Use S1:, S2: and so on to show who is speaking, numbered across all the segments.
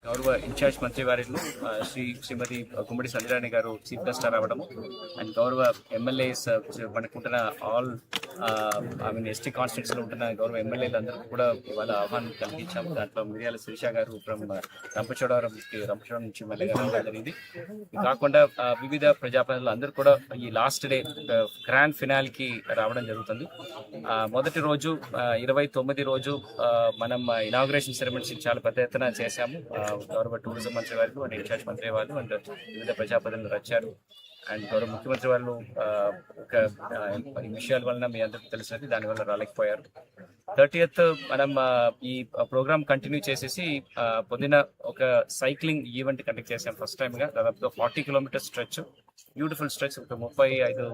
S1: గౌరవ ఇన్ఛార్జ్ మంత్రి వారిలో శ్రీమతి గుమ్మడి సంధ్రారాణి గారు చీఫ్ గెస్ట్ రావడము అండ్ గౌరవ ఎమ్మెల్యేస్ మనకుంటున్న ఆల్ ఎస్టీ కాన్స్టిట్యూన్సీలో ఉంటున్న గౌరవ ఎమ్మెల్యేలందరికీ కూడా ఇవాళ ఆహ్వానం కలిగించాము. దాంట్లో మిర్యాల శిరీష గారు ఫ్రమ్ రంపచోడవరం నుంచి ఎమ్మెల్యే గారు జరిగింది. కాకుండా వివిధ ప్రజాప్రతినిధులు అందరూ కూడా ఈ లాస్ట్ డే గ్రాండ్ ఫినాల్కి రావడం జరుగుతుంది. మొదటి రోజు 29 రోజు మనం ఇనాగ్రేషన్ సెరమనీస్ చాలా పెద్ద ఎత్తున చేశాము. గౌరవ టూరిజం మంత్రి వారు అండ్ ఇన్ఛార్జ్ మంత్రి వారు అండ్ వివిధ ప్రజాప్రతినిధులు వచ్చారు. అండ్ గౌరవ ముఖ్యమంత్రి వాళ్ళు ఒక ఈ విషయాల వలన మీ అందరికీ తెలిసినది, దానివల్ల రాలేకపోయారు. 30th మనం ఈ ప్రోగ్రామ్ కంటిన్యూ చేసేసి పొద్దున ఒక సైక్లింగ్ ఈవెంట్ కండక్ట్ చేసాం. ఫస్ట్ టైం గా దాదాపుగా 40 కిలోమీటర్ స్ట్రెచ్, బ్యూటిఫుల్ స్ట్రెచ్. ఒక 35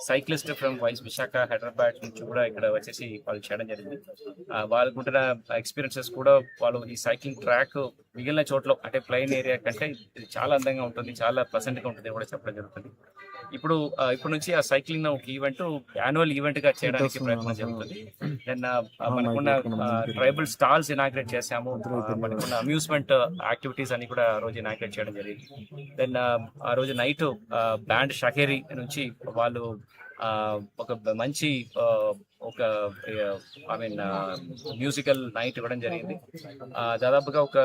S1: సైక్లిస్ట్ ఫ్రమ్ విశాఖ, హైదరాబాద్ నుంచి కూడా ఇక్కడ వచ్చేసి వాళ్ళు చేయడం జరిగింది. వాళ్ళకుంటున్న ఎక్స్పీరియన్సెస్ కూడా వాళ్ళు ఈ సైక్లింగ్ ట్రాక్ మిగిలిన చోట్ల అంటే ప్లెయిన్ ఏరియా కంటే ఇది చాలా అందంగా ఉంటుంది, చాలా ప్లెజెంట్ గా ఉంటుంది కూడా చెప్పడం జరుగుతుంది. ఇప్పుడు నుంచి ఆ సైక్లింగ్ ఒక ఈవెంట్ యాన్యువల్ ఈవెంట్ గా చేయడానికి ప్రయత్నం జరుగుతుంది. దెన్ మనకున్న ట్రైబల్ స్టాల్స్ ఇనాగ్రేట్ చేశాము. మనకున్న అమ్యూస్మెంట్ యాక్టివిటీస్ అని కూడా ఆ రోజు ఇనాగ్రేట్ చేయడం జరిగింది. దెన్ ఆ రోజు నైట్ బ్యాండ్ షకేరి నుంచి వాళ్ళు ఒక మంచి ఒక మ్యూజికల్ నైట్ ఇవ్వడం జరిగింది. దాదాపుగా ఒక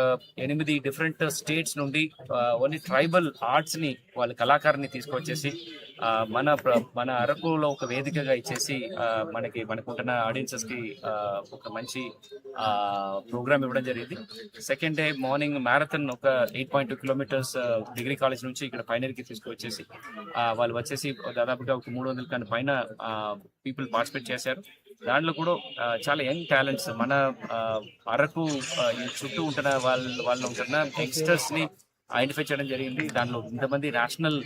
S1: 8 డిఫరెంట్ స్టేట్స్ నుండి ఓన్లీ ట్రైబల్ ఆర్ట్స్ ని వాళ్ళ కళాకారుని తీసుకొచ్చేసి మన అరకులో ఒక వేదికగా ఇచ్చేసి మనకుంటున్న ఆడియన్సెస్ కి ఒక మంచి ప్రోగ్రామ్ ఇవ్వడం జరిగింది. సెకండ్ డే మార్నింగ్ మ్యారథాన్ ఒక 8.2 కిలోమీటర్స్ డిగ్రీ కాలేజ్ నుంచి ఇక్కడ పైనరీకి తీసుకొచ్చేసి వాళ్ళు వచ్చేసి దాదాపుగా ఒక 300 కన్నా పైన పీపుల్ పార్టిసిపేట్ చేశారు. దాంట్లో కూడా చాలా యంగ్ టాలెంట్స్ మన అరకు చుట్టూ ఉంటున్న వాళ్ళు ఉంటున్న యంగ్స్టర్స్ ని ఐడెంటిఫై చేయడం జరిగింది. దానిలో ఇంతమంది నేషనల్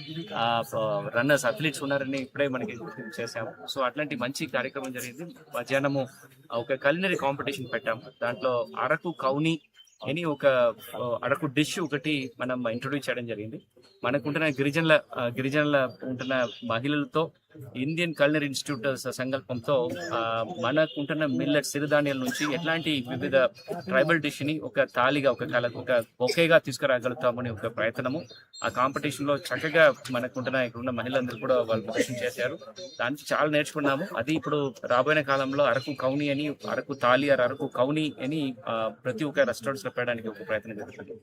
S1: రన్నర్స్ అథ్లీట్స్ ఉన్నారని ఇప్పుడే మనకి చేసాము. సో అట్లాంటి మంచి కార్యక్రమం జరిగింది. మధ్యాహ్నము ఒక కులినరీ కాంపిటీషన్ పెట్టాము. దాంట్లో అరకు కౌని అని ఒక అరకు డిష్ ఒకటి మనం ఇంట్రొడ్యూస్ చేయడం జరిగింది. మనకుంటున్న గిరిజనుల ఉంటున్న మహిళలతో ఇండియన్ కులినరీ ఇన్స్టిట్యూట్ సంకల్పంతో మనకుంటున్న మిల్లెట్ సిరిధాన్యాల నుంచి ఎట్లాంటి వివిధ ట్రైబల్ డిష్ ని ఒక తాలిగా ఒక ఒకేగా తీసుకురాగలుగుతామని ఒక ప్రయత్నము. ఆ కాంపిటీషన్ లో చక్కగా మనకుంటున్న ఇక్కడున్న మహిళలందరూ కూడా వాళ్ళు ప్రదర్శన చేశారు. దానికి చాలా నేర్చుకున్నాము. అది ఇప్పుడు రాబోయే కాలంలో అరకు కౌని అని, అరకు తాలి అరకు కౌని అని ప్రతి ఒక్క రెస్టారెంట్స్ లో పెట్టడానికి ఒక ప్రయత్నం జరుగుతుంది.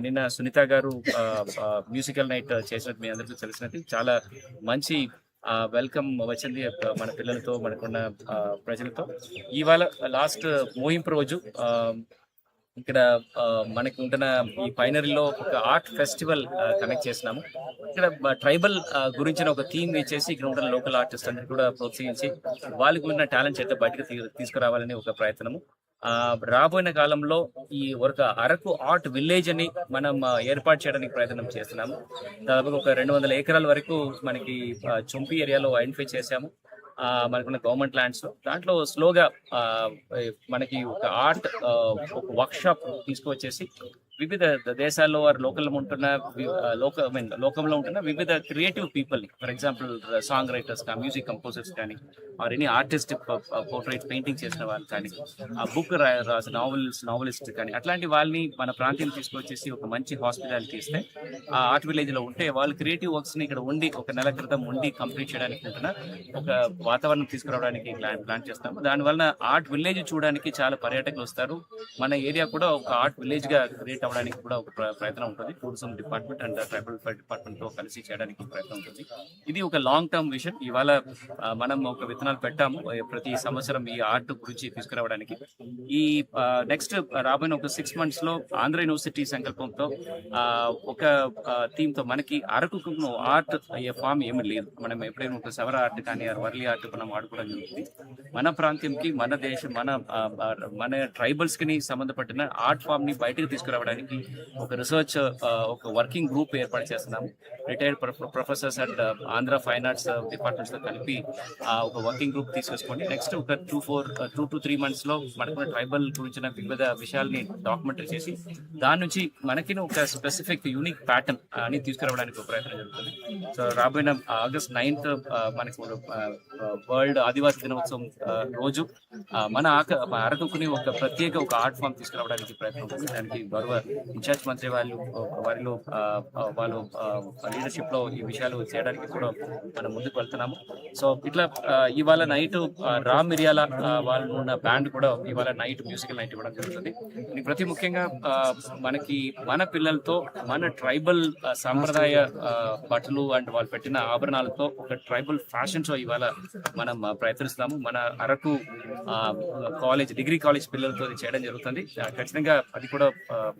S1: నిన్న సునీత గారు మ్యూజికల్ నైట్ చేసినట్టు మీ అందరికీ తెలిసినది. చాలా మంచి వెల్కమ్ వచ్చింది మన పిల్లలతో, మనకున్న ప్రజలతో. ఇవాళ లాస్ట్ ముగింపు రోజు ఇక్కడ మనకి ఉంటున్న ఈ పైనరీలో ఒక ఆర్ట్ ఫెస్టివల్ కనెక్ట్ చేసినాము. ఇక్కడ ట్రైబల్ గురించిన ఒక థీమ్ ఇచ్చేసి ఇక్కడ ఉంటున్న లోకల్ ఆర్టిస్ట్ అందరికీ కూడా ప్రోత్సహించి వాళ్ళకి ఉన్న టాలెంట్స్ అయితే బయటకు తీసుకురావాలని ఒక ప్రయత్నము. రాబోయే కాలంలో ఈ ఒక అరకు ఆర్ట్ విలేజ్ అని మనం ఏర్పాటు చేయడానికి ప్రయత్నం చేస్తున్నాము. దాదాపు ఒక 200 ఎకరాల వరకు మనకి చొంపి ఏరియాలో ఐడెంటిఫై చేశాము. మనకున్న గవర్నమెంట్ ల్యాండ్స్ లో దాంట్లో స్లోగా మనకి ఒక ఆర్ట్ ఒక వర్క్ షాప్ తీసుకువచ్చేసి వివిధ దేశాల్లో వారు లోకంలో ఉంటున్న వివిధ creative people, for example song writers కానీ, మ్యూజిక్ కంపోజర్స్ కానీ, or any artist portrait painting చేసిన వాళ్ళు కానీ, ఆ బుక్ రాసిన నావలిస్ట్ కానీ, అట్లాంటి వాళ్ళని మన ప్రాంతం తీసుకొచ్చేసి ఒక మంచి హాస్పిటాలిటీ ఇస్తే ఆ ఆర్ట్ విలేజ్ లో ఉంటే వాళ్ళు క్రియేటివ్ వర్క్స్ ని ఇక్కడ ఉండి ఒక నెల క్రితం ఉండి కంప్లీట్ చేయడానికి ఉంటున్న ఒక వాతావరణం తీసుకురావడానికి ప్లాన్ చేస్తాము. దానివల్ల ఆర్ట్ విలేజ్ చూడడానికి చాలా పర్యాటకులు వస్తారు. మన ఏరియా కూడా ఒక ఆర్ట్ విలేజ్ గా క్రియేట్ అవడానికి కూడా ఒక ప్రయత్నం ఉంటుంది. Tourism department and tribal department తో కలిసి చేయడానికి ప్రయత్నం ఉంటుంది. ఇది ఒక లాంగ్ టర్మ్ విజన్. ఇవాళ మనం ఒక విత్తనాలు పెట్టాము ప్రతి సంవత్సరం ఈ ఆర్ట్ గురించి తీసుకురావడానికి. ఈ నెక్స్ట్ రాబోయే ఒక 6 months లో ఆంధ్ర యూనివర్సిటీ సంకల్పంతో ఒక థీమ్ తో మనకి అరకు ఆర్ట్ అయ్యే ఫామ్ ఏమీ లేదు. మనం ఎప్పుడైనా ఒక సవర ఆర్ట్ కానీ వర్లీ ఆర్ట్ మనం ఆడుకోవడం జరుగుతుంది. మన ప్రాంతంకి, మన దేశం, మన ట్రైబల్స్ కి సంబంధపడిన ఆర్ట్ ఫామ్ ని బయటకు తీసుకురావడానికి చేయడానికి ఒక రీసెర్చ్ ఒక వర్కింగ్ గ్రూప్ ఏర్పాటు చేస్తున్నాము. Retired professors and Andhra fine arts departments తో కలిపి ఒక వర్కింగ్ గ్రూప్ తీసుకొని నెక్స్ట్ ఒక 2 to 3 months లో మనకున్న ట్రైబల్ గురించిన వివిధ విషయాల్ని డాక్యుమెంటరీ చేసి దాని నుంచి మనకి ఒక స్పెసిఫిక్ యూనిక్ ప్యాటర్న్ అని తీసుకురావడానికి ఒక ప్రయత్నం జరుగుతుంది. సో రాబోయిన August 9th మనకి వరల్డ్ ఆదివాసీ దినోత్సవం రోజు మన అరకుని ఒక ప్రత్యేక ఒక ఆర్ట్ ఫామ్ తీసుకురావడానికి ప్రయత్నం ఉంటుంది. దానికి గౌరవ ఇన్ఛార్జ్ మంత్రి వాళ్ళు లీడర్షిప్ లో ఈ విషయాలు చేయడానికి కూడా మనం ముందుకు వెళ్తున్నాము. సో ఇట్లా ఇవాళ నైట్ రామ్ మిరియాల వాళ్ళు ఉన్న బ్యాండ్ కూడా ఇవాళ నైట్ మ్యూజికల్ నైట్ ఇవ్వడం జరుగుతుంది. ప్రతి ముఖ్యంగా మనకి మన పిల్లలతో మన ట్రైబల్ సాంప్రదాయ బట్టలు అండ్ వాళ్ళు పెట్టిన ఆభరణాలతో ఒక ట్రైబల్ ఫ్యాషన్ షో ఇవాళ మనం ప్రయత్నిస్తున్నాము. మన అరకు డిగ్రీ కాలేజ్ పిల్లలతో చేయడం జరుగుతుంది. ఖచ్చితంగా అది కూడా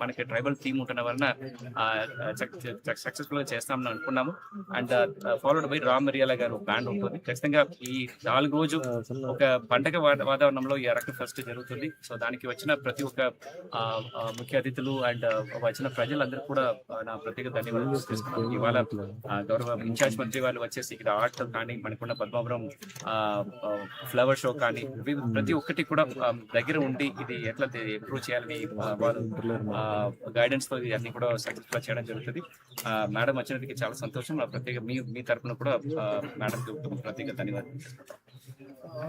S1: మనకి ట్రైబల్ థీమ్ ఉంటున్న వలన సక్సెస్ఫుల్ గా చేస్తామని అనుకున్నాము. అండ్ ఫాలోడ్ బై రామ్ మిరియాల గారు బ్యాండ్ ఉంటుంది. ఖచ్చితంగా ఈ 4 రోజు ఒక పండగ వాతావరణంలో ఈ అరకు ఫెస్ట్ జరుగుతుంది. సో దానికి వచ్చిన ప్రతి ఒక్క ముఖ్య అతిథులు అండ్ వచ్చిన ప్రజలందరూ కూడా నా ప్రత్యేక ధన్యవాదాలు తెలుస్తున్నాను. ఇవాళ గౌరవ ఇన్ఛార్జ్ మంత్రి వాళ్ళు వచ్చేసి ఇక్కడ ఆర్ట్ కానీ మనకున్న పద్మాపురం ఫ్లవర్ షో కానీ ప్రతి ఒక్కటి కూడా దగ్గర ఉండి ఇది ఎట్లా ఇంప్రూవ్ చేయాలని వాళ్ళు గైడెన్స్ తో అన్ని కూడా సక్సెస్ఫుల్ గా చేయడం జరుగుతుంది. మేడం వచ్చినందుకు చాలా సంతోషం. ప్రత్యేక మీ తరఫున కూడా మేడం ప్రత్యేక ధన్యవాదాలు.